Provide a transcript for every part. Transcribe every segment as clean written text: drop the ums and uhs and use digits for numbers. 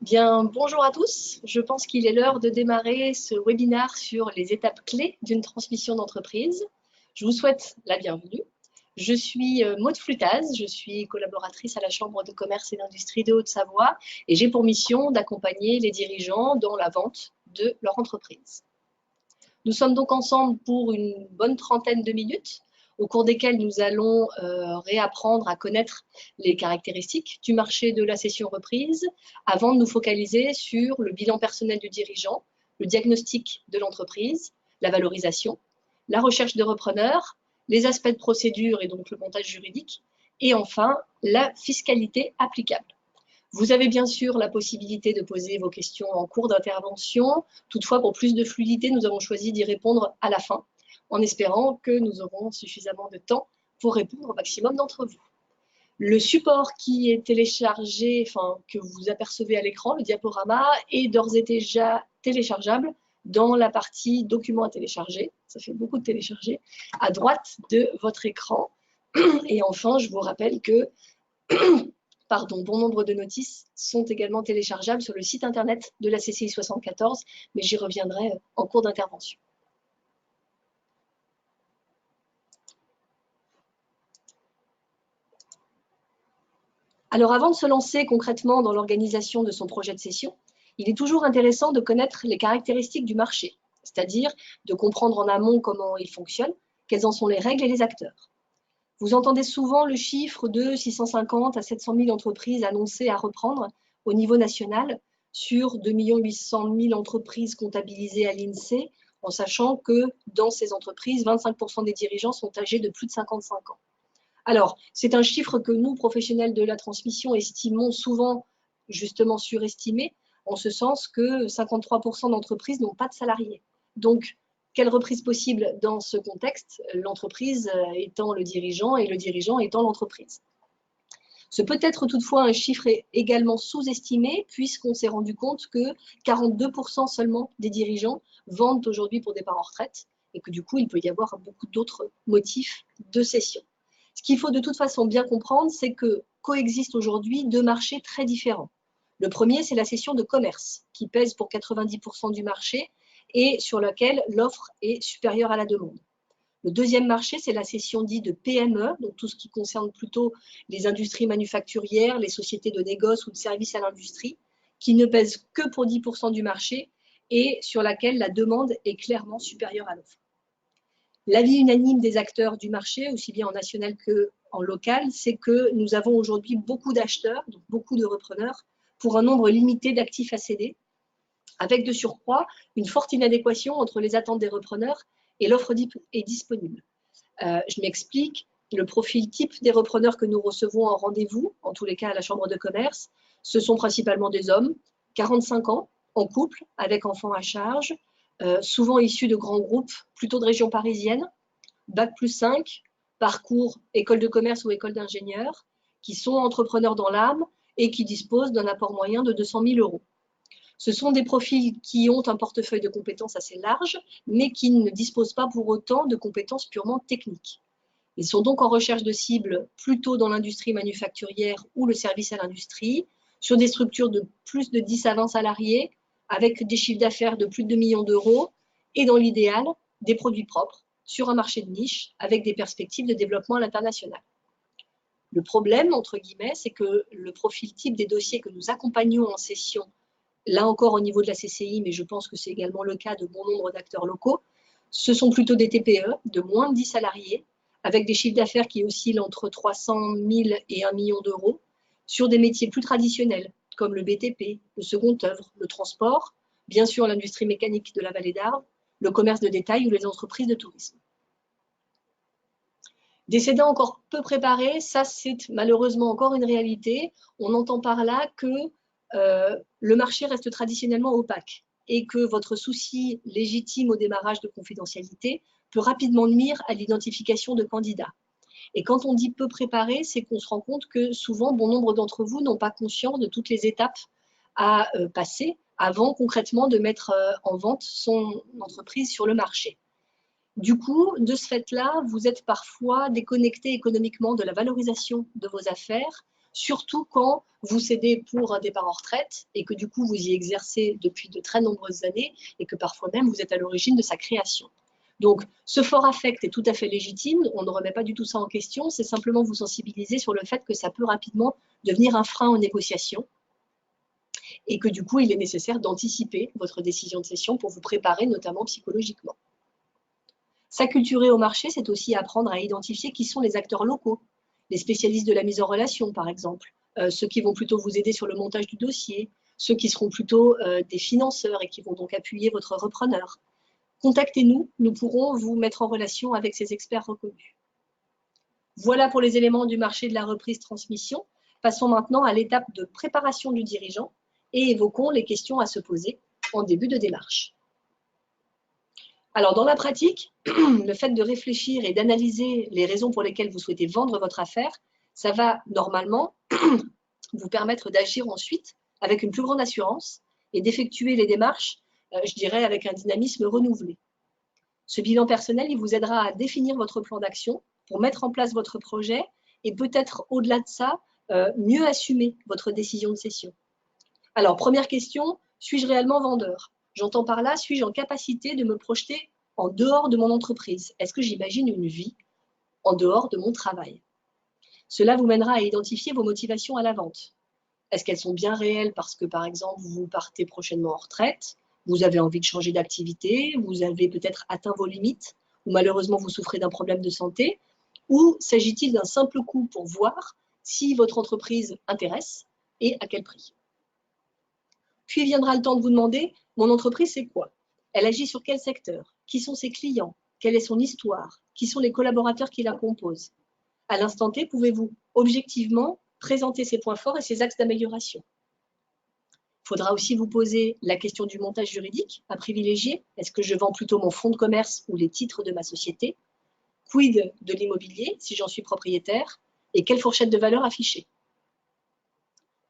Bien, bonjour à tous. Je pense qu'il est l'heure de démarrer ce webinaire sur les étapes clés d'une transmission d'entreprise. Je vous souhaite la bienvenue. Je suis Maude Flutaz, je suis collaboratrice à la Chambre de commerce et d'industrie de Haute-Savoie et j'ai pour mission d'accompagner les dirigeants dans la vente de leur entreprise. Nous sommes donc ensemble pour une bonne trentaine de minutes, au cours desquelles nous allons réapprendre à connaître les caractéristiques du marché de la cession reprise, avant de nous focaliser sur le bilan personnel du dirigeant, le diagnostic de l'entreprise, la valorisation, la recherche de repreneurs, les aspects de procédure et donc le montage juridique, et enfin la fiscalité applicable. Vous avez bien sûr la possibilité de poser vos questions en cours d'intervention. Toutefois, pour plus de fluidité, nous avons choisi d'y répondre à la fin, en espérant que nous aurons suffisamment de temps pour répondre au maximum d'entre vous. Le support qui est téléchargé, que vous apercevez à l'écran, le diaporama, est d'ores et déjà téléchargeable dans la partie documents à télécharger. Ça fait beaucoup de télécharger, à droite de votre écran. Et enfin, je vous rappelle que bon nombre de notices sont également téléchargeables sur le site internet de la CCI 74, mais j'y reviendrai en cours d'intervention. Alors avant de se lancer concrètement dans l'organisation de son projet de cession, il est toujours intéressant de connaître les caractéristiques du marché, c'est-à-dire de comprendre en amont comment il fonctionne, quelles en sont les règles et les acteurs. Vous entendez souvent le chiffre de 650 à 700 000 entreprises annoncées à reprendre au niveau national sur 2 800 000 entreprises comptabilisées à l'INSEE, en sachant que dans ces entreprises, 25% des dirigeants sont âgés de plus de 55 ans. Alors, c'est un chiffre que nous, professionnels de la transmission, estimons souvent justement surestimé, en ce sens que 53% d'entreprises n'ont pas de salariés. Donc, quelle reprise possible dans ce contexte, l'entreprise étant le dirigeant et le dirigeant étant l'entreprise? Ce peut être toutefois un chiffre également sous-estimé, puisqu'on s'est rendu compte que 42% seulement des dirigeants vendent aujourd'hui pour départ en retraite, et que du coup, il peut y avoir beaucoup d'autres motifs de cession. Ce qu'il faut de toute façon bien comprendre, c'est que coexistent aujourd'hui deux marchés très différents. Le premier, c'est la cession de commerce, qui pèse pour 90% du marché et sur laquelle l'offre est supérieure à la demande. Le deuxième marché, c'est la cession dite de PME, donc tout ce qui concerne plutôt les industries manufacturières, les sociétés de négoce ou de services à l'industrie, qui ne pèsent que pour 10% du marché et sur laquelle la demande est clairement supérieure à l'offre. L'avis unanime des acteurs du marché, aussi bien en national qu'en local, c'est que nous avons aujourd'hui beaucoup d'acheteurs, donc beaucoup de repreneurs, pour un nombre limité d'actifs à céder, avec de surcroît une forte inadéquation entre les attentes des repreneurs et l'offre disponible. Je m'explique, le profil type des repreneurs que nous recevons en rendez-vous, en tous les cas à la Chambre de commerce, ce sont principalement des hommes, 45 ans, en couple, avec enfants à charge, souvent issus de grands groupes, plutôt de région parisienne, bac+5, parcours école de commerce ou école d'ingénieur, qui sont entrepreneurs dans l'âme et qui disposent d'un apport moyen de 200 000 euros. Ce sont des profils qui ont un portefeuille de compétences assez large, mais qui ne disposent pas pour autant de compétences purement techniques. Ils sont donc en recherche de cibles plutôt dans l'industrie manufacturière ou le service à l'industrie, sur des structures de plus de 10 à 20 salariés, avec des chiffres d'affaires de plus de 2 millions d'euros, et dans l'idéal, des produits propres, sur un marché de niche, avec des perspectives de développement à l'international. Le problème, entre guillemets, c'est que le profil type des dossiers que nous accompagnons en session, là encore au niveau de la CCI, mais je pense que c'est également le cas de bon nombre d'acteurs locaux, ce sont plutôt des TPE de moins de 10 salariés, avec des chiffres d'affaires qui oscillent entre 300 000 et 1 million d'euros, sur des métiers plus traditionnels, comme le BTP, le second œuvre, le transport, bien sûr l'industrie mécanique de la vallée d'Arve, le commerce de détail ou les entreprises de tourisme. Des cédants encore peu préparés, ça c'est malheureusement encore une réalité. On entend par là que le marché reste traditionnellement opaque et que votre souci légitime au démarrage de confidentialité peut rapidement nuire à l'identification de candidats. Et quand on dit peu préparé, c'est qu'on se rend compte que souvent, bon nombre d'entre vous n'ont pas conscience de toutes les étapes à passer avant concrètement de mettre en vente son entreprise sur le marché. Du coup, de ce fait-là, vous êtes parfois déconnecté économiquement de la valorisation de vos affaires surtout quand vous cédez pour un départ en retraite et que du coup vous y exercez depuis de très nombreuses années et que parfois même vous êtes à l'origine de sa création. Donc ce fort affect est tout à fait légitime, on ne remet pas du tout ça en question, c'est simplement vous sensibiliser sur le fait que ça peut rapidement devenir un frein aux négociations et que du coup il est nécessaire d'anticiper votre décision de cession pour vous préparer notamment psychologiquement. S'acculturer au marché, c'est aussi apprendre à identifier qui sont les acteurs locaux, les spécialistes de la mise en relation par exemple, ceux qui vont plutôt vous aider sur le montage du dossier, ceux qui seront plutôt des financeurs et qui vont donc appuyer votre repreneur. Contactez-nous, nous pourrons vous mettre en relation avec ces experts reconnus. Voilà pour les éléments du marché de la reprise-transmission. Passons maintenant à l'étape de préparation du dirigeant et évoquons les questions à se poser en début de démarche. Alors, dans la pratique, le fait de réfléchir et d'analyser les raisons pour lesquelles vous souhaitez vendre votre affaire, ça va normalement vous permettre d'agir ensuite avec une plus grande assurance et d'effectuer les démarches, je dirais, avec un dynamisme renouvelé. Ce bilan personnel, il vous aidera à définir votre plan d'action pour mettre en place votre projet et peut-être au-delà de ça, mieux assumer votre décision de cession. Alors, première question, suis-je réellement vendeur? J'entends par là, suis-je en capacité de me projeter en dehors de mon entreprise? Est-ce que j'imagine une vie en dehors de mon travail? Cela vous mènera à identifier vos motivations à la vente. Est-ce qu'elles sont bien réelles parce que, par exemple, vous partez prochainement en retraite, vous avez envie de changer d'activité, vous avez peut-être atteint vos limites, ou malheureusement vous souffrez d'un problème de santé, ou s'agit-il d'un simple coup pour voir si votre entreprise intéresse et à quel prix? Puis viendra le temps de vous demander, mon entreprise, c'est quoi? Elle agit sur quel secteur? Qui sont ses clients? Quelle est son histoire? Qui sont les collaborateurs qui la composent? À l'instant T, pouvez-vous objectivement présenter ses points forts et ses axes d'amélioration? Il faudra aussi vous poser la question du montage juridique à privilégier. Est-ce que je vends plutôt mon fonds de commerce ou les titres de ma société? Quid de l'immobilier, si j'en suis propriétaire? Et quelle fourchette de valeur afficher?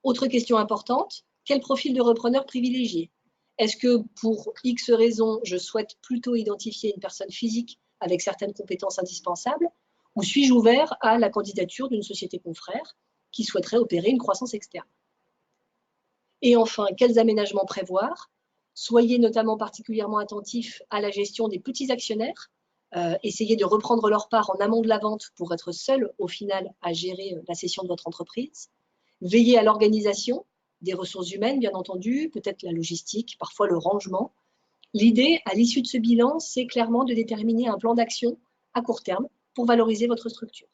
Autre question importante, quel profil de repreneur privilégier? Est-ce que pour X raisons, je souhaite plutôt identifier une personne physique avec certaines compétences indispensables, ou suis-je ouvert à la candidature d'une société confrère qui souhaiterait opérer une croissance externe? Et enfin, quels aménagements prévoir? Soyez notamment particulièrement attentifs à la gestion des petits actionnaires. Essayez de reprendre leur part en amont de la vente pour être seul au final à gérer la cession de votre entreprise. Veillez à l'organisation des ressources humaines, bien entendu, peut-être la logistique, parfois le rangement. L'idée, à l'issue de ce bilan, c'est clairement de déterminer un plan d'action à court terme pour valoriser votre structure.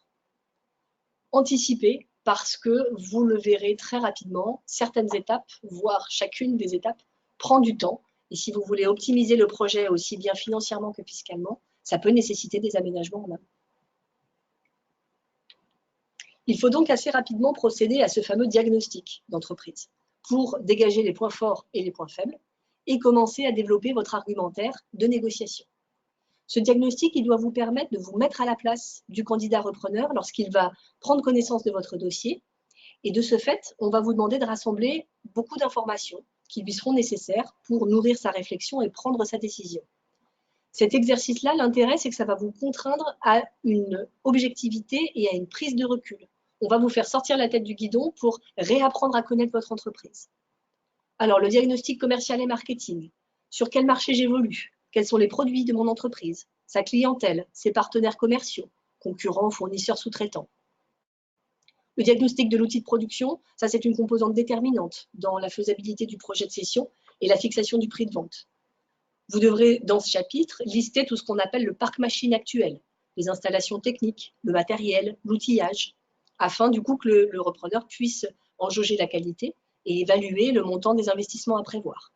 Anticipez, parce que vous le verrez très rapidement, certaines étapes, voire chacune des étapes, prend du temps. Et si vous voulez optimiser le projet aussi bien financièrement que fiscalement, ça peut nécessiter des aménagements en amont. Il faut donc assez rapidement procéder à ce fameux diagnostic d'entreprise pour dégager les points forts et les points faibles et commencer à développer votre argumentaire de négociation. Ce diagnostic, il doit vous permettre de vous mettre à la place du candidat repreneur lorsqu'il va prendre connaissance de votre dossier. Et de ce fait, on va vous demander de rassembler beaucoup d'informations qui lui seront nécessaires pour nourrir sa réflexion et prendre sa décision. Cet exercice-là, l'intérêt, c'est que ça va vous contraindre à une objectivité et à une prise de recul. On va vous faire sortir la tête du guidon pour réapprendre à connaître votre entreprise. Alors, le diagnostic commercial et marketing. Sur quel marché j'évolue? Quels sont les produits de mon entreprise? Sa clientèle, ses partenaires commerciaux, concurrents, fournisseurs, sous-traitants. Le diagnostic de l'outil de production, ça c'est une composante déterminante dans la faisabilité du projet de cession et la fixation du prix de vente. Vous devrez, dans ce chapitre, lister tout ce qu'on appelle le parc machine actuel, les installations techniques, le matériel, l'outillage, afin du coup que le repreneur puisse en jauger la qualité et évaluer le montant des investissements à prévoir.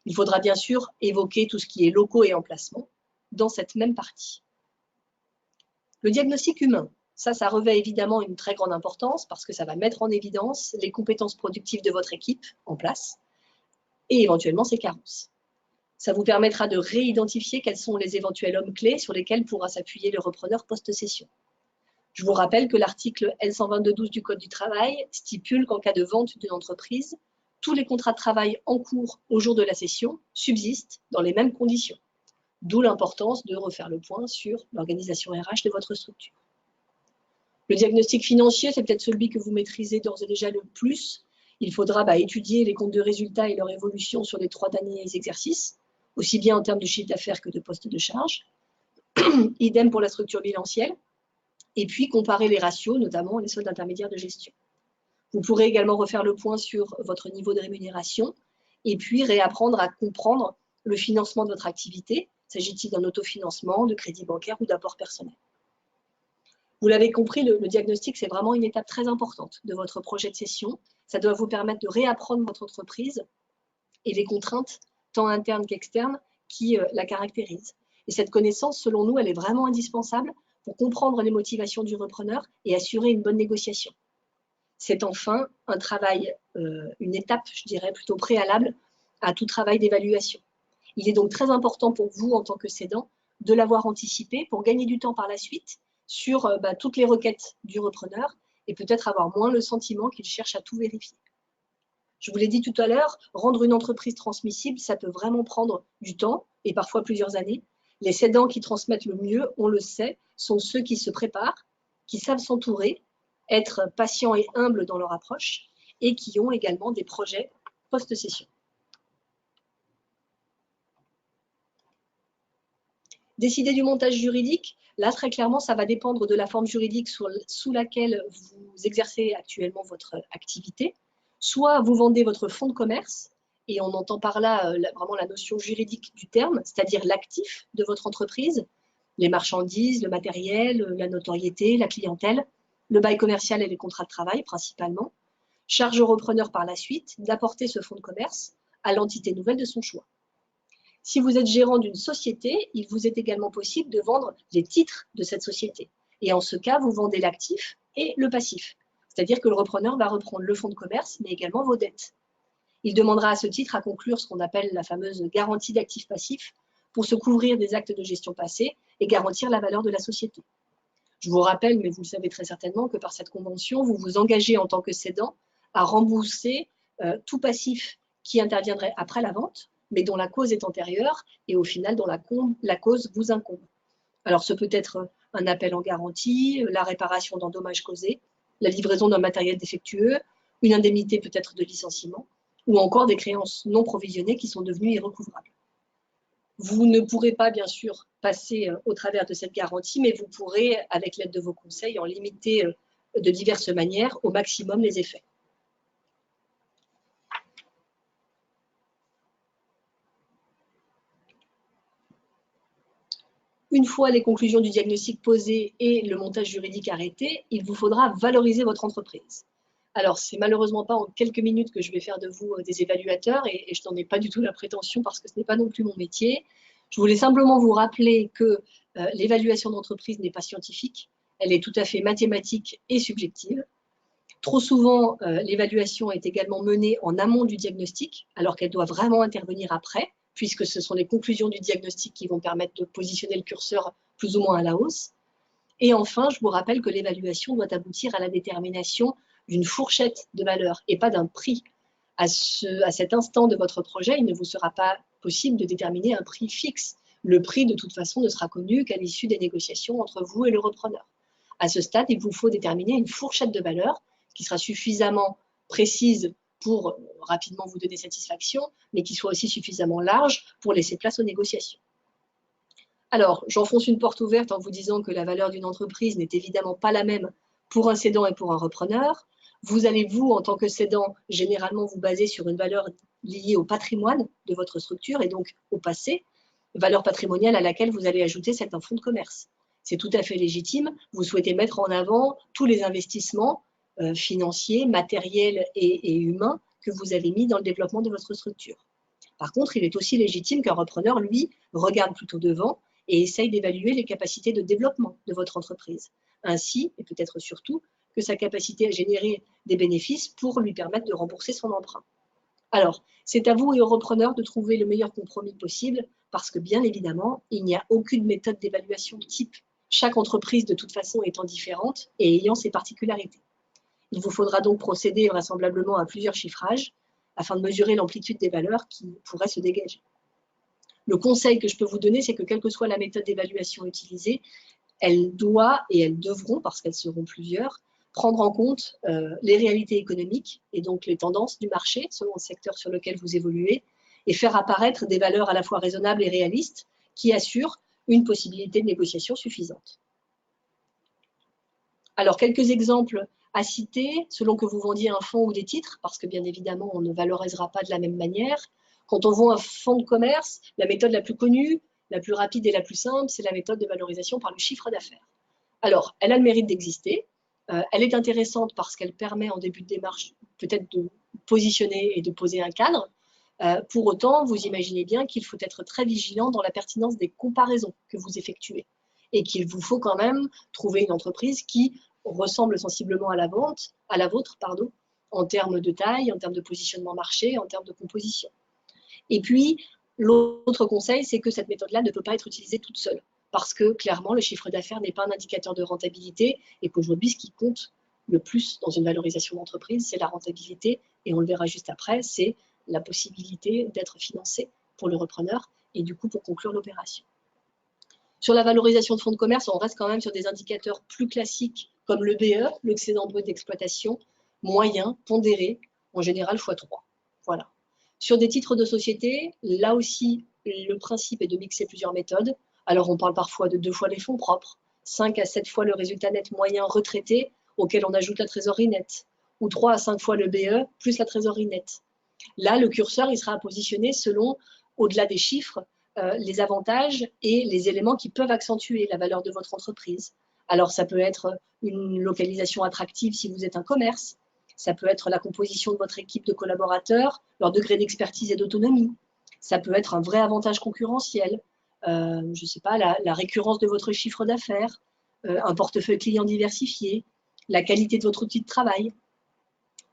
Il faudra bien sûr évoquer tout ce qui est locaux et emplacements dans cette même partie. Le diagnostic humain, ça revêt évidemment une très grande importance parce que ça va mettre en évidence les compétences productives de votre équipe en place et éventuellement ses carences. Ça vous permettra de réidentifier quels sont les éventuels hommes clés sur lesquels pourra s'appuyer le repreneur post-cession. Je vous rappelle que l'article L122.12 du Code du travail stipule qu'en cas de vente d'une entreprise, tous les contrats de travail en cours au jour de la cession subsistent dans les mêmes conditions. D'où l'importance de refaire le point sur l'organisation RH de votre structure. Le diagnostic financier, c'est peut-être celui que vous maîtrisez d'ores et déjà le plus. Il faudra étudier les comptes de résultats et leur évolution sur les 3 derniers exercices, aussi bien en termes de chiffre d'affaires que de poste de charge. Idem pour la structure bilancielle. Et puis comparer les ratios, notamment les soldes intermédiaires de gestion. Vous pourrez également refaire le point sur votre niveau de rémunération et puis réapprendre à comprendre le financement de votre activité. S'agit-il d'un autofinancement, de crédit bancaire ou d'apport personnel? Vous l'avez compris, le diagnostic, c'est vraiment une étape très importante de votre projet de cession. Ça doit vous permettre de réapprendre votre entreprise et les contraintes, tant internes qu'externes, qui la caractérisent. Et cette connaissance, selon nous, elle est vraiment indispensable pour comprendre les motivations du repreneur et assurer une bonne négociation. C'est enfin un travail, une étape, je dirais, plutôt préalable à tout travail d'évaluation. Il est donc très important pour vous, en tant que cédant, de l'avoir anticipé pour gagner du temps par la suite sur toutes les requêtes du repreneur et peut-être avoir moins le sentiment qu'il cherche à tout vérifier. Je vous l'ai dit tout à l'heure, rendre une entreprise transmissible, ça peut vraiment prendre du temps et parfois plusieurs années. Les cédants qui transmettent le mieux, on le sait, sont ceux qui se préparent, qui savent s'entourer, être patients et humbles dans leur approche et qui ont également des projets post-cession. Décider du montage juridique, là très clairement ça va dépendre de la forme juridique sous laquelle vous exercez actuellement votre activité. Soit vous vendez votre fonds de commerce, et on entend par là vraiment la notion juridique du terme, c'est-à-dire l'actif de votre entreprise, les marchandises, le matériel, la notoriété, la clientèle, le bail commercial et les contrats de travail principalement. Charge au repreneur par la suite d'apporter ce fonds de commerce à l'entité nouvelle de son choix. Si vous êtes gérant d'une société, il vous est également possible de vendre les titres de cette société. Et en ce cas, vous vendez l'actif et le passif. C'est-à-dire que le repreneur va reprendre le fonds de commerce, mais également vos dettes. Il demandera à ce titre à conclure ce qu'on appelle la fameuse garantie d'actifs passifs pour se couvrir des actes de gestion passés et garantir la valeur de la société. Je vous rappelle, mais vous le savez très certainement, que par cette convention, vous vous engagez en tant que cédant à rembourser tout passif qui interviendrait après la vente, mais dont la cause est antérieure et au final dont la cause vous incombe. Alors ce peut être un appel en garantie, la réparation d'un dommage causé, la livraison d'un matériel défectueux, une indemnité peut-être de licenciement, ou encore des créances non provisionnées qui sont devenues irrecouvrables. Vous ne pourrez pas, bien sûr, passer au travers de cette garantie, mais vous pourrez, avec l'aide de vos conseils, en limiter de diverses manières au maximum les effets. Une fois les conclusions du diagnostic posées et le montage juridique arrêté, il vous faudra valoriser votre entreprise. Alors, c'est malheureusement pas en quelques minutes que je vais faire de vous des évaluateurs et je n'en ai pas du tout la prétention parce que ce n'est pas non plus mon métier. Je voulais simplement vous rappeler que l'évaluation d'entreprise n'est pas scientifique, elle est tout à fait mathématique et subjective. Trop souvent, l'évaluation est également menée en amont du diagnostic, alors qu'elle doit vraiment intervenir après, puisque ce sont les conclusions du diagnostic qui vont permettre de positionner le curseur plus ou moins à la hausse. Et enfin, je vous rappelle que l'évaluation doit aboutir à la détermination d'une fourchette de valeur et pas d'un prix. À cet instant de votre projet, il ne vous sera pas possible de déterminer un prix fixe. Le prix, de toute façon, ne sera connu qu'à l'issue des négociations entre vous et le repreneur. À ce stade, il vous faut déterminer une fourchette de valeur qui sera suffisamment précise pour rapidement vous donner satisfaction, mais qui soit aussi suffisamment large pour laisser place aux négociations. Alors, j'enfonce une porte ouverte en vous disant que la valeur d'une entreprise n'est évidemment pas la même pour un cédant et pour un repreneur. Vous allez, vous, en tant que cédant, généralement vous baser sur une valeur liée au patrimoine de votre structure et donc au passé, valeur patrimoniale à laquelle vous allez ajouter celle d'un fonds de commerce. C'est tout à fait légitime. Vous souhaitez mettre en avant tous les investissements financiers, matériels et humains que vous avez mis dans le développement de votre structure. Par contre, il est aussi légitime qu'un repreneur, lui, regarde plutôt devant et essaye d'évaluer les capacités de développement de votre entreprise, ainsi, et peut-être surtout, que sa capacité à générer des bénéfices pour lui permettre de rembourser son emprunt. Alors, c'est à vous et au repreneur de trouver le meilleur compromis possible, parce que bien évidemment, il n'y a aucune méthode d'évaluation type. Chaque entreprise, de toute façon, étant différente et ayant ses particularités. Il vous faudra donc procéder vraisemblablement à plusieurs chiffrages afin de mesurer l'amplitude des valeurs qui pourraient se dégager. Le conseil que je peux vous donner, c'est que quelle que soit la méthode d'évaluation utilisée, elle doit et elles devront, parce qu'elles seront plusieurs, prendre en compte les réalités économiques et donc les tendances du marché selon le secteur sur lequel vous évoluez et faire apparaître des valeurs à la fois raisonnables et réalistes qui assurent une possibilité de négociation suffisante. Alors, quelques exemples à citer, selon que vous vendiez un fonds ou des titres, parce que bien évidemment, on ne valorisera pas de la même manière. Quand on vend un fonds de commerce, la méthode la plus connue, la plus rapide et la plus simple, c'est la méthode de valorisation par le chiffre d'affaires. Alors, elle a le mérite d'exister. Elle est intéressante parce qu'elle permet en début de démarche peut-être de positionner et de poser un cadre. Pour autant, vous imaginez bien qu'il faut être très vigilant dans la pertinence des comparaisons que vous effectuez et qu'il vous faut quand même trouver une entreprise qui ressemble sensiblement à la vôtre, en termes de taille, en termes de positionnement marché, en termes de composition. Et puis, l'autre conseil, c'est que cette méthode-là ne peut pas être utilisée toute seule parce que clairement, le chiffre d'affaires n'est pas un indicateur de rentabilité et qu'aujourd'hui, ce qui compte le plus dans une valorisation d'entreprise, c'est la rentabilité et on le verra juste après, c'est la possibilité d'être financé pour le repreneur et du coup pour conclure l'opération. Sur la valorisation de fonds de commerce, on reste quand même sur des indicateurs plus classiques comme le BE, l'excédent brut d'exploitation, moyen, pondéré, en général x3. Voilà. Sur des titres de société, là aussi, le principe est de mixer plusieurs méthodes. Alors, on parle parfois de 2 fois les fonds propres, 5 à 7 fois le résultat net moyen retraité, auquel on ajoute la trésorerie nette, ou 3 à 5 fois le BE plus la trésorerie nette. Là, le curseur, il sera positionné selon, au-delà des chiffres, les avantages et les éléments qui peuvent accentuer la valeur de votre entreprise. Alors, ça peut être une localisation attractive si vous êtes un commerce, ça peut être la composition de votre équipe de collaborateurs, leur degré d'expertise et d'autonomie, ça peut être un vrai avantage concurrentiel, je ne sais pas, la récurrence de votre chiffre d'affaires, un portefeuille client diversifié, la qualité de votre outil de travail.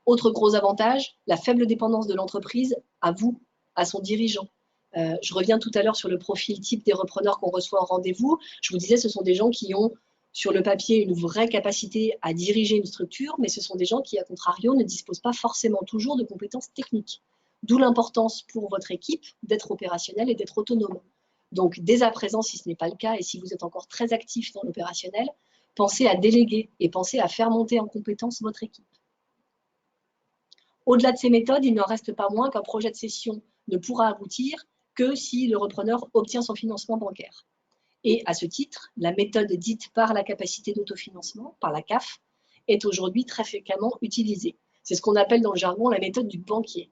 Autre gros avantage, la faible dépendance de l'entreprise à vous, à son dirigeant. Je reviens tout à l'heure sur le profil type des repreneurs qu'on reçoit en rendez-vous. Je vous disais, ce sont des gens qui ont sur le papier une vraie capacité à diriger une structure, mais ce sont des gens qui, à contrario, ne disposent pas forcément toujours de compétences techniques. D'où l'importance pour votre équipe d'être opérationnelle et d'être autonome. Donc, dès à présent, si ce n'est pas le cas, et si vous êtes encore très actif dans l'opérationnel, pensez à déléguer et pensez à faire monter en compétence votre équipe. Au-delà de ces méthodes, il n'en reste pas moins qu'un projet de cession ne pourra aboutir que si le repreneur obtient son financement bancaire. Et à ce titre, la méthode dite par la capacité d'autofinancement, par la CAF, est aujourd'hui très fréquemment utilisée. C'est ce qu'on appelle dans le jargon la méthode du banquier.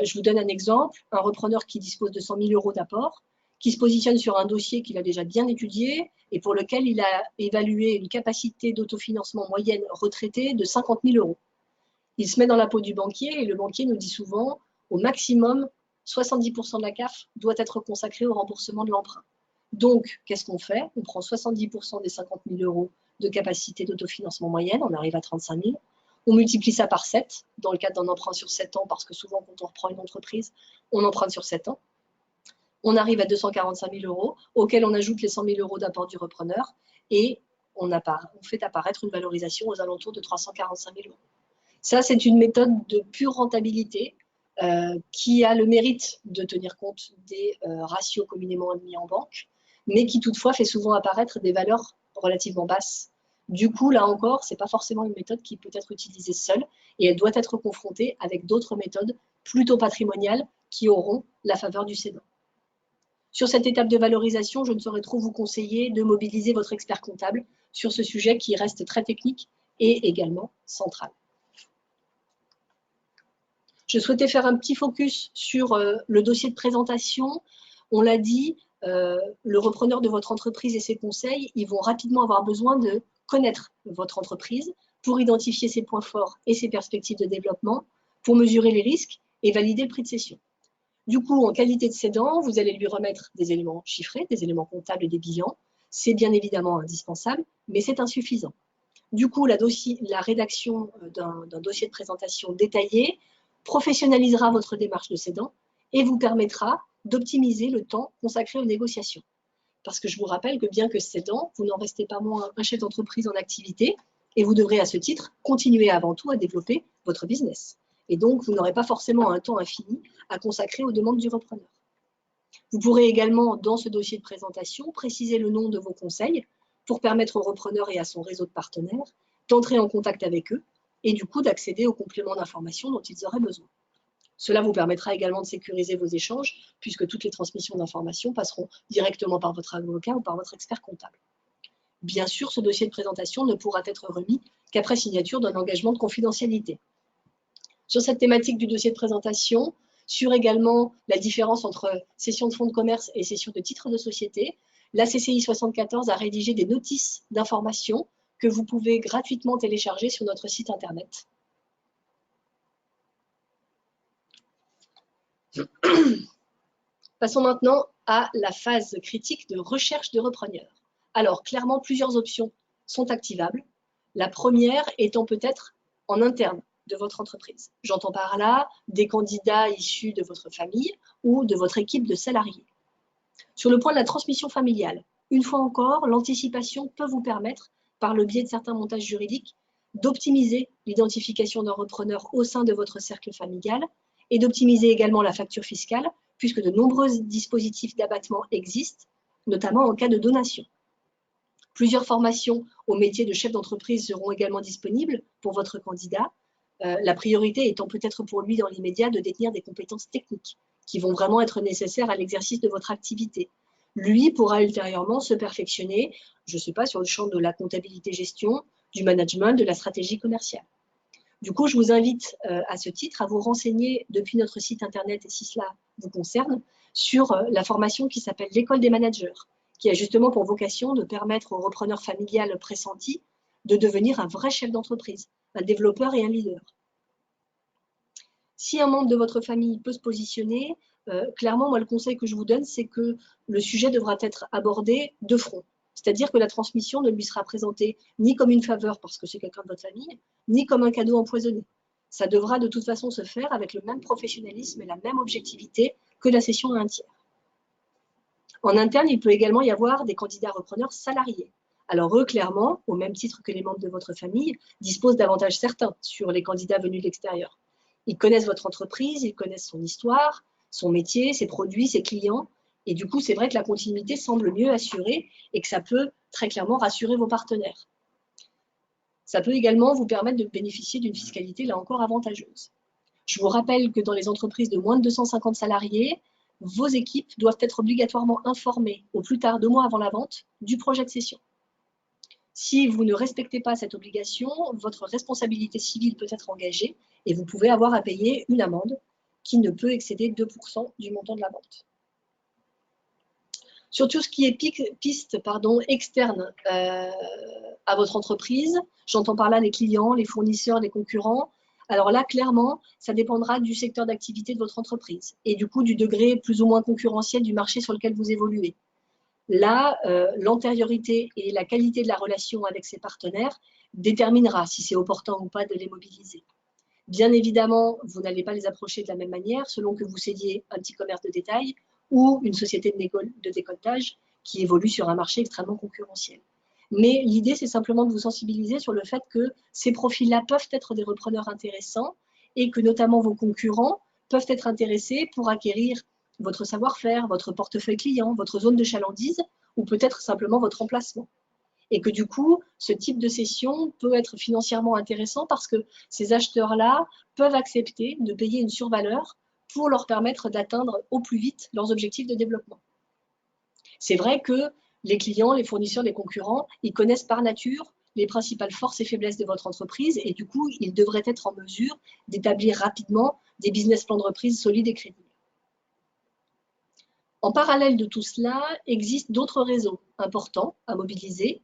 Je vous donne un exemple, un repreneur qui dispose de 100 000 € d'apport, qui se positionne sur un dossier qu'il a déjà bien étudié et pour lequel il a évalué une capacité d'autofinancement moyenne retraitée de 50 000 €. Il se met dans la peau du banquier et le banquier nous dit souvent, au maximum, 70% de la CAF doit être consacrée au remboursement de l'emprunt. Donc, qu'est-ce qu'on fait? On prend 70% des 50 000 € de capacité d'autofinancement moyenne, on arrive à 35 000. On multiplie ça par 7, dans le cadre d'un emprunt sur 7 ans, parce que souvent, quand on reprend une entreprise, on emprunte sur 7 ans. On arrive à 245 000 €, auquel on ajoute les 100 000 € d'apport du repreneur, et on fait apparaître une valorisation aux alentours de 345 000 €. Ça, c'est une méthode de pure rentabilité qui a le mérite de tenir compte des ratios communément admis en banque, mais qui toutefois fait souvent apparaître des valeurs relativement basses. Du coup, là encore, ce n'est pas forcément une méthode qui peut être utilisée seule et elle doit être confrontée avec d'autres méthodes plutôt patrimoniales qui auront la faveur du cédant. Sur cette étape de valorisation, je ne saurais trop vous conseiller de mobiliser votre expert comptable sur ce sujet qui reste très technique et également central. Je souhaitais faire un petit focus sur le dossier de présentation. On l'a dit, le repreneur de votre entreprise et ses conseils, ils vont rapidement avoir besoin de connaître votre entreprise pour identifier ses points forts et ses perspectives de développement, pour mesurer les risques et valider le prix de cession. Du coup, en qualité de cédant, vous allez lui remettre des éléments chiffrés, des éléments comptables et des bilans. C'est bien évidemment indispensable, mais c'est insuffisant. Du coup, la rédaction d'un dossier de présentation détaillé professionnalisera votre démarche de cédant et vous permettra d'optimiser le temps consacré aux négociations. Parce que je vous rappelle que bien que cédant, vous n'en restez pas moins un chef d'entreprise en activité et vous devrez à ce titre continuer avant tout à développer votre business. Et donc, vous n'aurez pas forcément un temps infini à consacrer aux demandes du repreneur. Vous pourrez également, dans ce dossier de présentation, préciser le nom de vos conseils pour permettre aux repreneurs et à son réseau de partenaires d'entrer en contact avec eux et du coup d'accéder aux compléments d'information dont ils auraient besoin. Cela vous permettra également de sécuriser vos échanges puisque toutes les transmissions d'informations passeront directement par votre avocat ou par votre expert comptable. Bien sûr, ce dossier de présentation ne pourra être remis qu'après signature d'un engagement de confidentialité. Sur cette thématique du dossier de présentation, sur également la différence entre cession de fonds de commerce et cession de titres de société, la CCI 74 a rédigé des notices d'information que vous pouvez gratuitement télécharger sur notre site internet. Passons maintenant à la phase critique de recherche de repreneurs. Alors, clairement, plusieurs options sont activables. La première étant peut-être en interne de votre entreprise. J'entends par là des candidats issus de votre famille ou de votre équipe de salariés. Sur le point de la transmission familiale, une fois encore, l'anticipation peut vous permettre, par le biais de certains montages juridiques, d'optimiser l'identification d'un repreneur au sein de votre cercle familial et d'optimiser également la facture fiscale, puisque de nombreux dispositifs d'abattement existent, notamment en cas de donation. Plusieurs formations au métier de chef d'entreprise seront également disponibles pour votre candidat, la priorité étant peut-être pour lui dans l'immédiat de détenir des compétences techniques qui vont vraiment être nécessaires à l'exercice de votre activité. Lui pourra ultérieurement se perfectionner, je ne sais pas, sur le champ de la comptabilité-gestion, du management, de la stratégie commerciale. Du coup, je vous invite à ce titre à vous renseigner depuis notre site internet, et si cela vous concerne, sur la formation qui s'appelle l'école des managers, qui a justement pour vocation de permettre au repreneur familial pressenti de devenir un vrai chef d'entreprise, un développeur et un leader. Si un membre de votre famille peut se positionner, clairement, moi, le conseil que je vous donne, c'est que le sujet devra être abordé de front. C'est-à-dire que la transmission ne lui sera présentée ni comme une faveur parce que c'est quelqu'un de votre famille, ni comme un cadeau empoisonné. Ça devra de toute façon se faire avec le même professionnalisme et la même objectivité que la cession à un tiers. En interne, il peut également y avoir des candidats repreneurs salariés. Alors eux, clairement, au même titre que les membres de votre famille, disposent d'avantages certains sur les candidats venus de l'extérieur. Ils connaissent votre entreprise, ils connaissent son histoire, son métier, ses produits, ses clients. Et du coup, c'est vrai que la continuité semble mieux assurée et que ça peut très clairement rassurer vos partenaires. Ça peut également vous permettre de bénéficier d'une fiscalité, là encore, avantageuse. Je vous rappelle que dans les entreprises de moins de 250 salariés, vos équipes doivent être obligatoirement informées, au plus tard 2 mois avant la vente, du projet de cession. Si vous ne respectez pas cette obligation, votre responsabilité civile peut être engagée et vous pouvez avoir à payer une amende qui ne peut excéder 2% du montant de la vente. Sur tout ce qui est piste externe à votre entreprise, j'entends par là les clients, les fournisseurs, les concurrents. Alors là, clairement, ça dépendra du secteur d'activité de votre entreprise et du coup du degré plus ou moins concurrentiel du marché sur lequel vous évoluez. Là, l'antériorité et la qualité de la relation avec ses partenaires déterminera si c'est opportun ou pas de les mobiliser. Bien évidemment, vous n'allez pas les approcher de la même manière selon que vous cédiez un petit commerce de détail ou une société de décolletage qui évolue sur un marché extrêmement concurrentiel. Mais l'idée, c'est simplement de vous sensibiliser sur le fait que ces profils-là peuvent être des repreneurs intéressants et que notamment vos concurrents peuvent être intéressés pour acquérir votre savoir-faire, votre portefeuille client, votre zone de chalandise ou peut-être simplement votre emplacement. Et que du coup, ce type de cession peut être financièrement intéressant parce que ces acheteurs-là peuvent accepter de payer une survaleur pour leur permettre d'atteindre au plus vite leurs objectifs de développement. C'est vrai que les clients, les fournisseurs, les concurrents, ils connaissent par nature les principales forces et faiblesses de votre entreprise et du coup, ils devraient être en mesure d'établir rapidement des business plans de reprise solides et crédibles. En parallèle de tout cela, existent d'autres réseaux importants à mobiliser.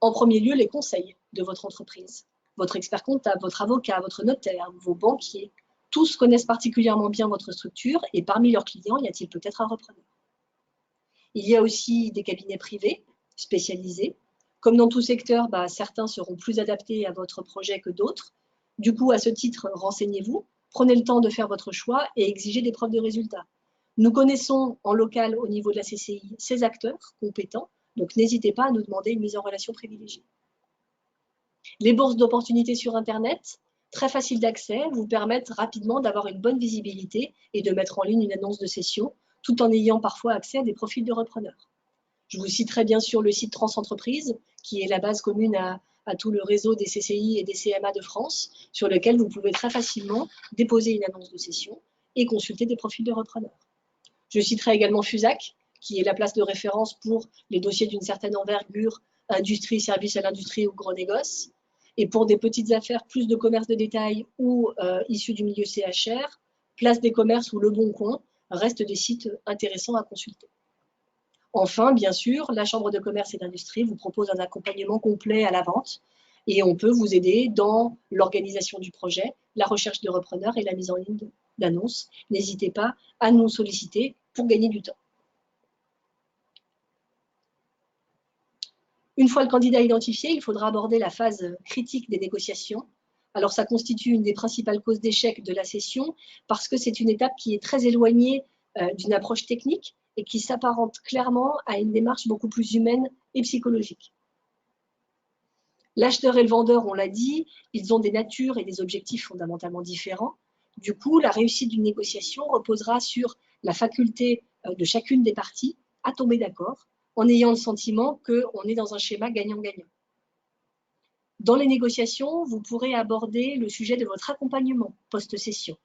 En premier lieu, les conseils de votre entreprise. Votre expert comptable, votre avocat, votre notaire, vos banquiers, tous connaissent particulièrement bien votre structure et parmi leurs clients, y a-t-il peut-être un repreneur? Il y a aussi des cabinets privés spécialisés. Comme dans tout secteur, certains seront plus adaptés à votre projet que d'autres. Du coup, à ce titre, renseignez-vous, prenez le temps de faire votre choix et exigez des preuves de résultats. Nous connaissons en local, au niveau de la CCI, ces acteurs compétents, donc n'hésitez pas à nous demander une mise en relation privilégiée. Les bourses d'opportunités sur Internet, très faciles d'accès, vous permettent rapidement d'avoir une bonne visibilité et de mettre en ligne une annonce de cession, tout en ayant parfois accès à des profils de repreneurs. Je vous citerai bien sûr le site Transentreprise, qui est la base commune à tout le réseau des CCI et des CMA de France, sur lequel vous pouvez très facilement déposer une annonce de cession et consulter des profils de repreneurs. Je citerai également FUSAC, qui est la place de référence pour les dossiers d'une certaine envergure, industrie, service à l'industrie ou gros négoce. Et pour des petites affaires, plus de commerce de détail ou issus du milieu CHR, Place des commerces ou Le Bon Coin restent des sites intéressants à consulter. Enfin, bien sûr, la Chambre de commerce et d'industrie vous propose un accompagnement complet à la vente et on peut vous aider dans l'organisation du projet, la recherche de repreneurs et la mise en ligne d'annonces. N'hésitez pas à nous solliciter pour gagner du temps. Une fois le candidat identifié, il faudra aborder la phase critique des négociations. Alors, ça constitue une des principales causes d'échec de la cession parce que c'est une étape qui est très éloignée d'une approche technique et qui s'apparente clairement à une démarche beaucoup plus humaine et psychologique. L'acheteur et le vendeur, on l'a dit, ils ont des natures et des objectifs fondamentalement différents. Du coup, la réussite d'une négociation reposera sur la faculté de chacune des parties à tomber d'accord en ayant le sentiment qu'on est dans un schéma gagnant-gagnant. Dans les négociations, vous pourrez aborder le sujet de votre accompagnement post-cession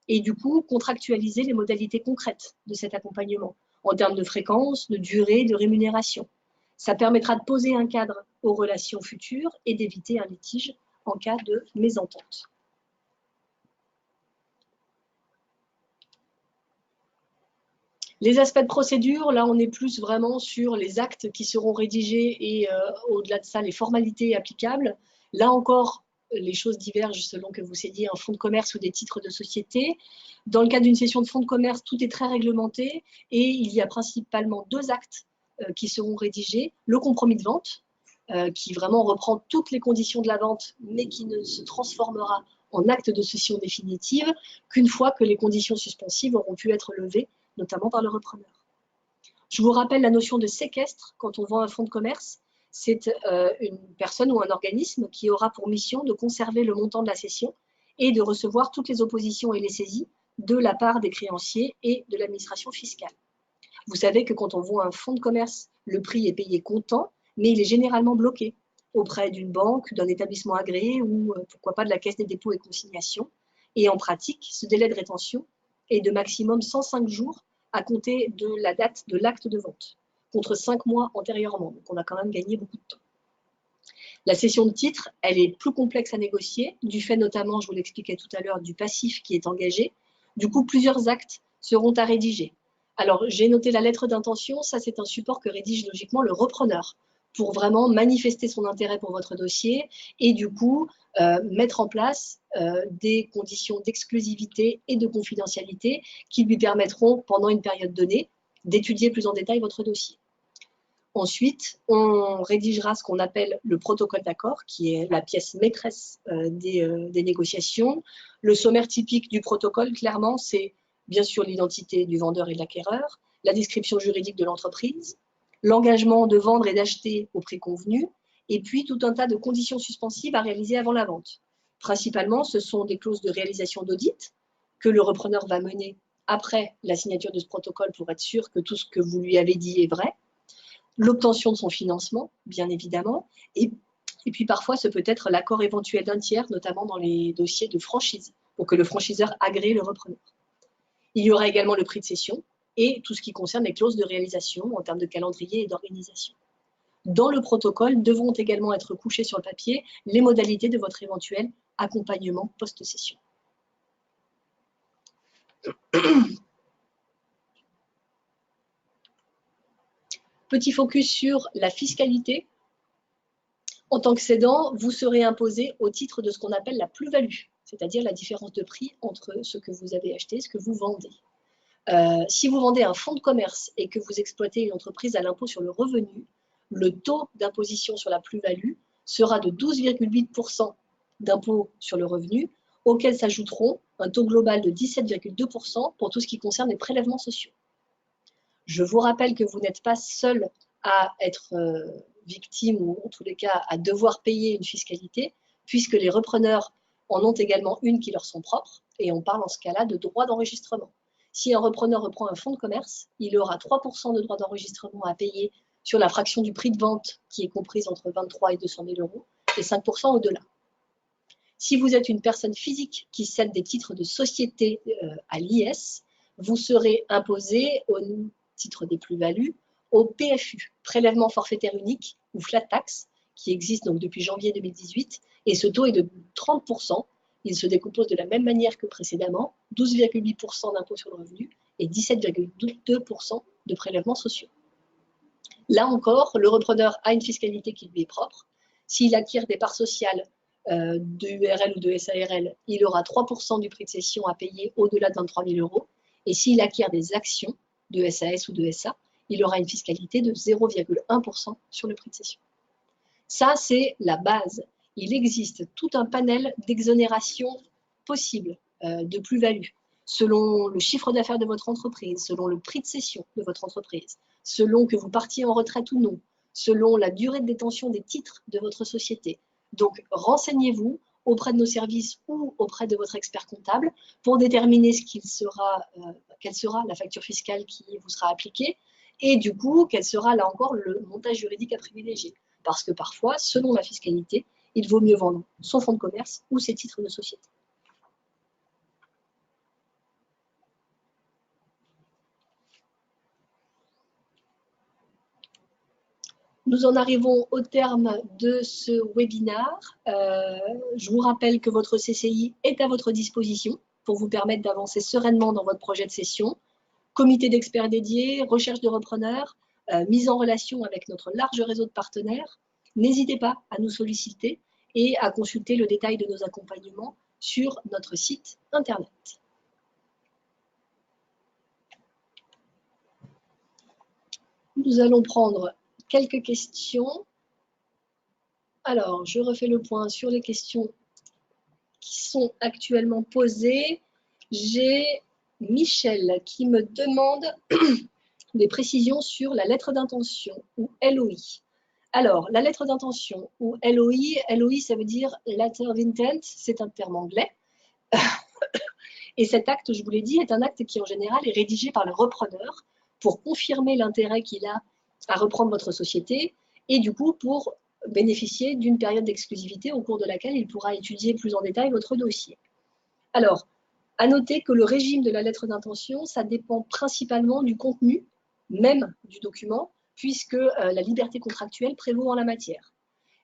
et du coup contractualiser les modalités concrètes de cet accompagnement en termes de fréquence, de durée, de rémunération. Ça permettra de poser un cadre aux relations futures et d'éviter un litige en cas de mésentente. Les aspects de procédure, là on est plus vraiment sur les actes qui seront rédigés et au-delà de ça les formalités applicables. Là encore, les choses divergent selon que vous cédiez un fonds de commerce ou des titres de société. Dans le cas d'une cession de fonds de commerce, tout est très réglementé et il y a principalement 2 actes qui seront rédigés. Le compromis de vente, qui vraiment reprend toutes les conditions de la vente, mais qui ne se transformera en acte de cession définitive qu'une fois que les conditions suspensives auront pu être levées, notamment par le repreneur. Je vous rappelle la notion de séquestre quand on vend un fonds de commerce. C'est une personne ou un organisme qui aura pour mission de conserver le montant de la cession et de recevoir toutes les oppositions et les saisies de la part des créanciers et de l'administration fiscale. Vous savez que quand on vend un fonds de commerce, le prix est payé comptant, mais il est généralement bloqué auprès d'une banque, d'un établissement agréé ou pourquoi pas de la Caisse des dépôts et consignations. Et en pratique, ce délai de rétention est de maximum 105 jours à compter de la date de l'acte de vente, contre 5 mois antérieurement. Donc on a quand même gagné beaucoup de temps. La cession de titres, elle est plus complexe à négocier, du fait notamment, je vous l'expliquais tout à l'heure, du passif qui est engagé. Du coup, plusieurs actes seront à rédiger. Alors, j'ai noté la lettre d'intention, ça c'est un support que rédige logiquement le repreneur pour vraiment manifester son intérêt pour votre dossier et du coup mettre en place des conditions d'exclusivité et de confidentialité qui lui permettront, pendant une période donnée, d'étudier plus en détail votre dossier. Ensuite, on rédigera ce qu'on appelle le protocole d'accord, qui est la pièce maîtresse des négociations. Le sommaire typique du protocole, clairement, c'est bien sûr l'identité du vendeur et de l'acquéreur, la description juridique de l'entreprise, l'engagement de vendre et d'acheter au prix convenu, et puis tout un tas de conditions suspensives à réaliser avant la vente. Principalement, ce sont des clauses de réalisation d'audit que le repreneur va mener après la signature de ce protocole pour être sûr que tout ce que vous lui avez dit est vrai, l'obtention de son financement, bien évidemment, et puis parfois ce peut être l'accord éventuel d'un tiers, notamment dans les dossiers de franchise, pour que le franchiseur agrée le repreneur. Il y aura également le prix de cession et tout ce qui concerne les clauses de réalisation en termes de calendrier et d'organisation. Dans le protocole devront également être couchées sur le papier les modalités de votre éventuel accompagnement post-cession. Petit focus sur la fiscalité. En tant que cédant, vous serez imposé au titre de ce qu'on appelle la plus-value, c'est-à-dire la différence de prix entre ce que vous avez acheté et ce que vous vendez. Si vous vendez un fonds de commerce et que vous exploitez une entreprise à l'impôt sur le revenu, le taux d'imposition sur la plus-value sera de 12,8% d'impôt sur le revenu, auquel s'ajouteront un taux global de 17,2% pour tout ce qui concerne les prélèvements sociaux. Je vous rappelle que vous n'êtes pas seul à être victime ou en tous les cas à devoir payer une fiscalité, puisque les repreneurs en ont également une qui leur sont propres, et on parle en ce cas-là de droits d'enregistrement. Si un repreneur reprend un fonds de commerce, il aura 3% de droits d'enregistrement à payer sur la fraction du prix de vente qui est comprise entre 23 et 200 000 euros et 5% au-delà. Si vous êtes une personne physique qui cède des titres de société à l'IS, vous serez imposé au titre des plus-values au PFU, prélèvement forfaitaire unique ou flat tax, qui existe donc depuis janvier 2018, et ce taux est de 30%. Il se décompose de la même manière que précédemment, 12,8% d'impôt sur le revenu et 17,2% de prélèvements sociaux. Là encore, le repreneur a une fiscalité qui lui est propre. S'il acquiert des parts sociales de URL ou de SARL, il aura 3% du prix de cession à payer au-delà de 23 000 euros. Et s'il acquiert des actions de SAS ou de SA, il aura une fiscalité de 0,1% sur le prix de cession. Ça, c'est la base. Il existe tout un panel d'exonérations possibles de plus-value, selon le chiffre d'affaires de votre entreprise, selon le prix de cession de votre entreprise, selon que vous partiez en retraite ou non, selon la durée de détention des titres de votre société. Donc, renseignez-vous auprès de nos services ou auprès de votre expert comptable pour déterminer quelle sera la facture fiscale qui vous sera appliquée et du coup, quel sera là encore le montage juridique à privilégier. Parce que parfois, selon la fiscalité, il vaut mieux vendre son fonds de commerce ou ses titres de société. Nous en arrivons au terme de ce webinaire. Je vous rappelle que votre CCI est à votre disposition pour vous permettre d'avancer sereinement dans votre projet de cession. Comité d'experts dédiés, recherche de repreneurs, mise en relation avec notre large réseau de partenaires. N'hésitez pas à nous solliciter et à consulter le détail de nos accompagnements sur notre site internet. Nous allons prendre quelques questions. Alors, je refais le point sur les questions qui sont actuellement posées. J'ai Michel qui me demande des précisions sur la lettre d'intention ou LOI. Alors, la lettre d'intention ou LOI, LOI ça veut dire Letter of Intent, c'est un terme anglais. Et cet acte, je vous l'ai dit, est un acte qui en général est rédigé par le repreneur pour confirmer l'intérêt qu'il a à reprendre votre société et du coup pour bénéficier d'une période d'exclusivité au cours de laquelle il pourra étudier plus en détail votre dossier. Alors, à noter que le régime de la lettre d'intention, ça dépend principalement du contenu même du document, puisque la liberté contractuelle prévaut en la matière.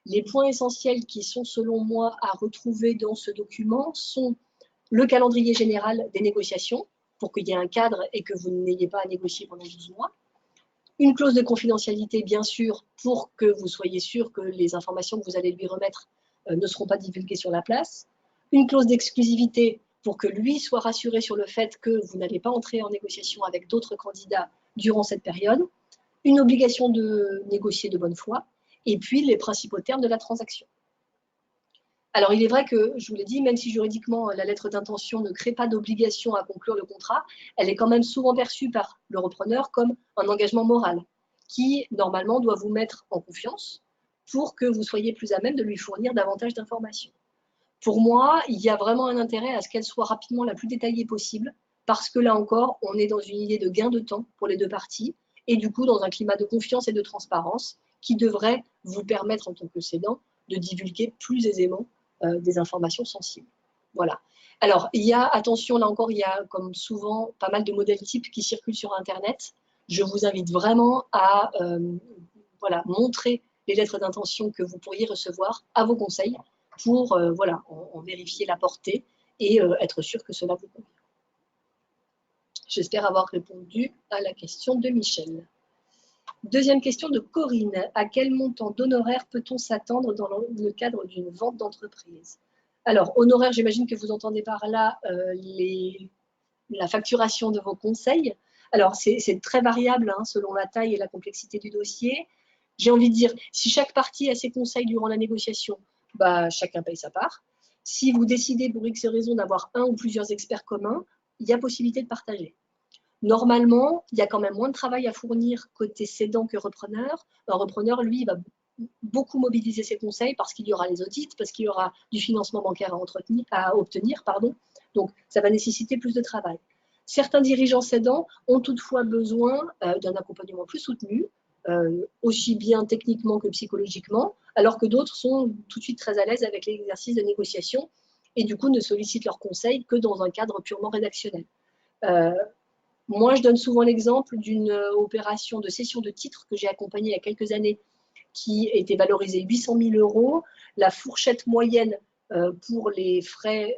Les points essentiels qui sont, selon moi, à retrouver dans ce document sont le calendrier général des négociations, pour qu'il y ait un cadre et que vous n'ayez pas à négocier pendant 12 mois. Une clause de confidentialité, bien sûr, pour que vous soyez sûr que les informations que vous allez lui remettre ne seront pas divulguées sur la place. Une clause d'exclusivité pour que lui soit rassuré sur le fait que vous n'allez pas entrer en négociation avec d'autres candidats durant cette période. Une obligation de négocier de bonne foi. Et puis, les principaux termes de la transaction. Alors, il est vrai que, je vous l'ai dit, même si juridiquement, la lettre d'intention ne crée pas d'obligation à conclure le contrat, elle est quand même souvent perçue par le repreneur comme un engagement moral qui, normalement, doit vous mettre en confiance pour que vous soyez plus à même de lui fournir davantage d'informations. Pour moi, il y a vraiment un intérêt à ce qu'elle soit rapidement la plus détaillée possible parce que, là encore, on est dans une idée de gain de temps pour les deux parties et du coup, dans un climat de confiance et de transparence qui devrait vous permettre, en tant que cédant, de divulguer plus aisément des informations sensibles. Voilà. Alors, il y a, attention, là encore, il y a, comme souvent, pas mal de modèles types qui circulent sur Internet. Je vous invite vraiment à voilà, montrer les lettres d'intention que vous pourriez recevoir à vos conseils pour voilà, en vérifier la portée et être sûr que cela vous convient. J'espère avoir répondu à la question de Michel. Deuxième question de Corinne. À quel montant d'honoraires peut-on s'attendre dans le cadre d'une vente d'entreprise? Alors, honoraires, j'imagine que vous entendez par là la facturation de vos conseils. Alors, c'est très variable hein, selon la taille et la complexité du dossier. J'ai envie de dire, si chaque partie a ses conseils durant la négociation, bah, chacun paye sa part. Si vous décidez pour X raison d'avoir un ou plusieurs experts communs, il y a possibilité de partager. Normalement, il y a quand même moins de travail à fournir côté cédant que repreneur. Un repreneur, lui, va beaucoup mobiliser ses conseils parce qu'il y aura les audits, parce qu'il y aura du financement bancaire à obtenir. Donc, ça va nécessiter plus de travail. Certains dirigeants cédants ont toutefois besoin d'un accompagnement plus soutenu, aussi bien techniquement que psychologiquement, alors que d'autres sont tout de suite très à l'aise avec l'exercice de négociation et du coup ne sollicitent leurs conseils que dans un cadre purement rédactionnel. Moi, je donne souvent l'exemple d'une opération de cession de titres que j'ai accompagnée il y a quelques années qui était valorisée 800 000 €. La fourchette moyenne pour les frais,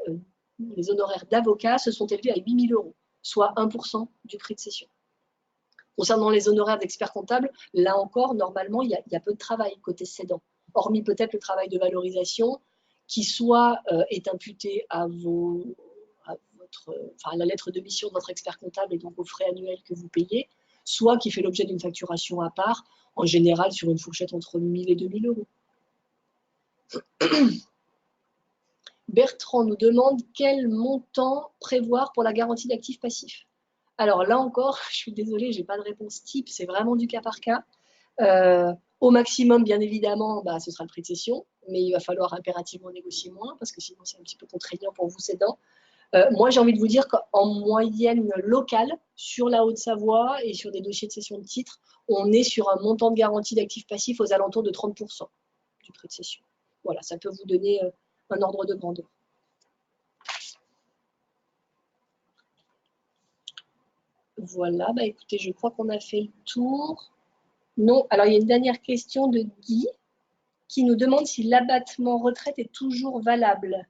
les honoraires d'avocat se sont élevés à 8 000 €, soit 1% du prix de cession. Concernant les honoraires d'experts comptables, là encore, normalement, il y a peu de travail côté cédant, hormis peut-être le travail de valorisation qui soit est imputé à la lettre de mission de votre expert comptable et donc aux frais annuels que vous payez, soit qui fait l'objet d'une facturation à part, en général sur une fourchette entre 1 000 et 2 000 €. Bertrand nous demande quel montant prévoir pour la garantie d'actifs passifs. Alors là encore, je suis désolée, je n'ai pas de réponse type, c'est vraiment du cas par cas. Au maximum, bien évidemment, ce sera le prix de cession, mais il va falloir impérativement négocier moins, parce que sinon c'est un petit peu contraignant pour vous cédants. Moi, j'ai envie de vous dire qu'en moyenne locale, sur la Haute-Savoie et sur des dossiers de cession de titres, on est sur un montant de garantie d'actifs passifs aux alentours de 30% du prix de cession. Voilà, ça peut vous donner un ordre de grandeur. Voilà, écoutez, je crois qu'on a fait le tour. Non, alors il y a une dernière question de Guy qui nous demande si l'abattement retraite est toujours valable.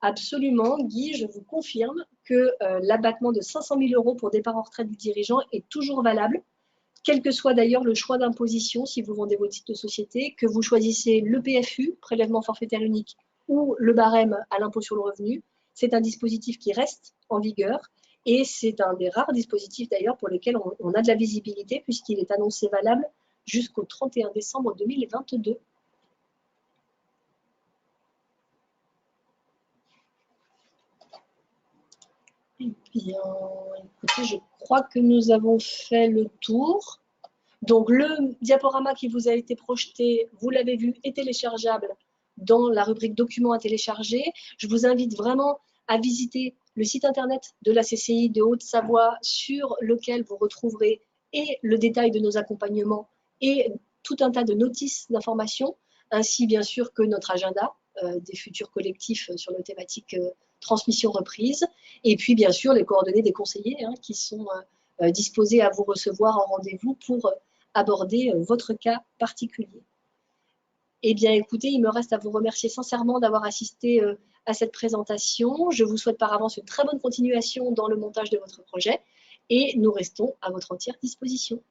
Absolument, Guy, je vous confirme que l'abattement de 500 000 € pour départ en retraite du dirigeant est toujours valable, quel que soit d'ailleurs le choix d'imposition si vous vendez vos titres de société, que vous choisissez le PFU, prélèvement forfaitaire unique, ou le barème à l'impôt sur le revenu. C'est un dispositif qui reste en vigueur et c'est un des rares dispositifs d'ailleurs pour lesquels on a de la visibilité puisqu'il est annoncé valable jusqu'au 31 décembre 2022. Eh bien, écoutez, je crois que nous avons fait le tour. Donc, le diaporama qui vous a été projeté, vous l'avez vu, est téléchargeable dans la rubrique documents à télécharger. Je vous invite vraiment à visiter le site internet de la CCI de Haute-Savoie sur lequel vous retrouverez et le détail de nos accompagnements et tout un tas de notices d'informations, ainsi bien sûr que notre agenda des futurs collectifs sur nos thématiques transmission reprise, et puis bien sûr les coordonnées des conseillers qui sont disposés à vous recevoir en rendez-vous pour aborder votre cas particulier. Eh bien, écoutez, il me reste à vous remercier sincèrement d'avoir assisté à cette présentation. Je vous souhaite par avance une très bonne continuation dans le montage de votre projet et nous restons à votre entière disposition.